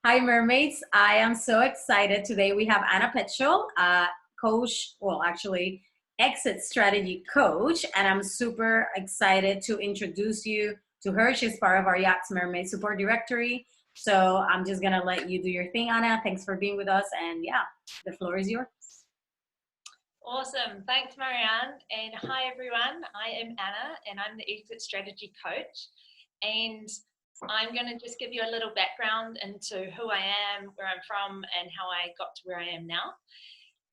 Hi, mermaids. I am so excited. Today we have Anna Petchell, coach, well, actually, exit strategy coach. And I'm super excited to introduce you to her. She's part of our Yachts Mermaid support directory. So I'm just going to let you do your thing, Anna. Thanks for being with us. And yeah, the floor is yours. Awesome. Thanks, Marianne. And hi, everyone. I am Anna, and I'm the exit strategy coach. And I'm going to just give you a little background into who I am, where I'm from, and how I got to where I am now.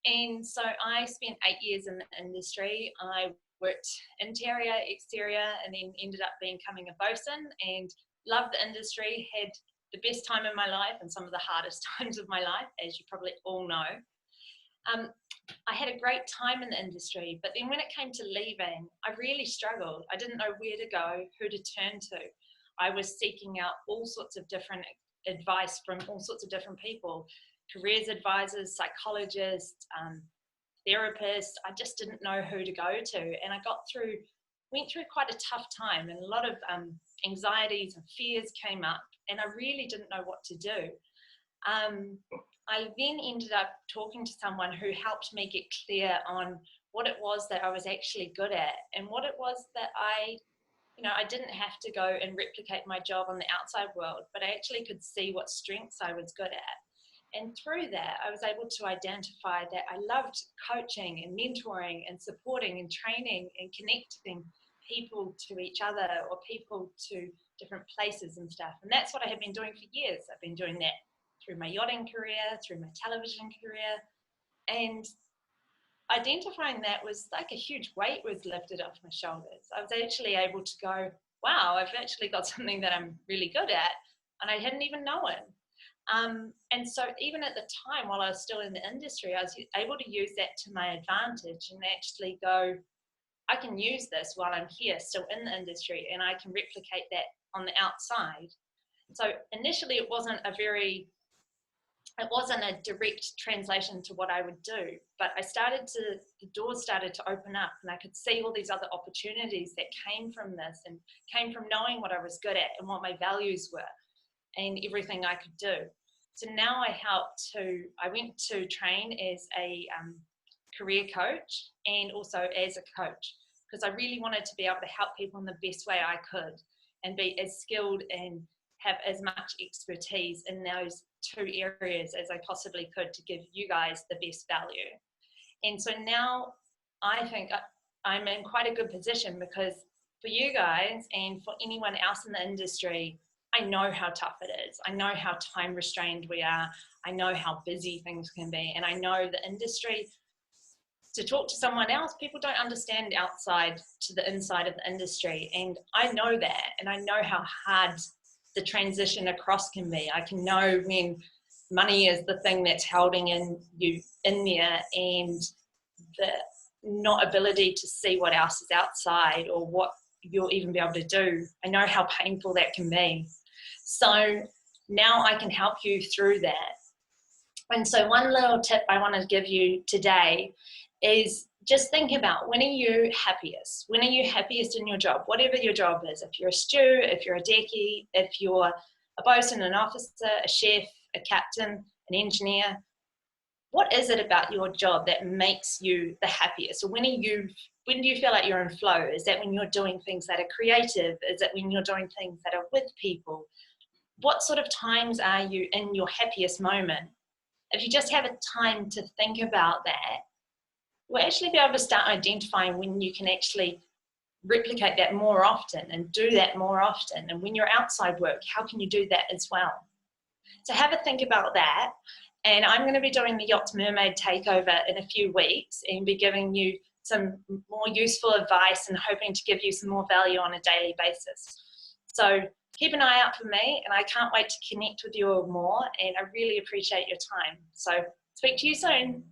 And so I spent 8 years in the industry. I worked interior, exterior, and then ended up becoming a bosun and loved the industry, had the best time in my life and some of the hardest times of my life, as you probably all know. I had a great time in the industry, but then when it came to leaving, I really struggled. I didn't know where to go, who to turn to. I was seeking out all sorts of different advice from all sorts of different people, careers advisors, psychologists, therapists. I just didn't know who to go to. And I went through quite a tough time, and a lot of anxieties and fears came up, and I really didn't know what to do. I then ended up talking to someone who helped me get clear on what it was that I was actually good at, and what it was that I didn't have to go and replicate my job on the outside world, but I actually could see what strengths I was good at. And through that, I was able to identify that I loved coaching and mentoring and supporting and training and connecting people to each other or people to different places and stuff. And that's what I have been doing for years. I've been doing that through my yachting career, through my television career, and identifying that was like a huge weight was lifted off my shoulders. I was actually able to go, wow, I've actually got something that I'm really good at, and I hadn't even known. And so even at the time, while I was still in the industry, I was able to use that to my advantage and actually go, I can use this while I'm here, still in the industry, and I can replicate that on the outside. So initially, it wasn't a direct translation to what I would do, but the doors started to open up, and I could see all these other opportunities that came from this and came from knowing what I was good at and what my values were and everything I could do. So now I went to train as a career coach and also as a coach, because I really wanted to be able to help people in the best way I could and be as skilled and have as much expertise in those two areas as I possibly could to give you guys the best value. And so now I think I'm in quite a good position, because for you guys and for anyone else in the industry, I know how tough it is. I know how time restrained we are. I know how busy things can be. And I know the industry, to talk to someone else, people don't understand outside to the inside of the industry. And I know that, and I know how hard the transition across can be. I can know when money is the thing that's holding you in there, and the not ability to see what else is outside or what you'll even be able to do. I know how painful that can be. So now I can help you through that. And so one little tip I want to give you today is just think about, when are you happiest? When are you happiest in your job? Whatever your job is. If you're a stew, if you're a decky, if you're a bosun, an officer, a chef, a captain, an engineer, what is it about your job that makes you the happiest? Or when do you feel like you're in flow? Is that when you're doing things that are creative? Is it when you're doing things that are with people? What sort of times are you in your happiest moment? If you just have a time to think about that, we'll actually be able to start identifying when you can actually replicate that more often and do that more often. And when you're outside work, how can you do that as well? So have a think about that. And I'm going to be doing the Yachts Mermaid takeover in a few weeks and be giving you some more useful advice and hoping to give you some more value on a daily basis. So keep an eye out for me, and I can't wait to connect with you all more, and I really appreciate your time. So speak to you soon.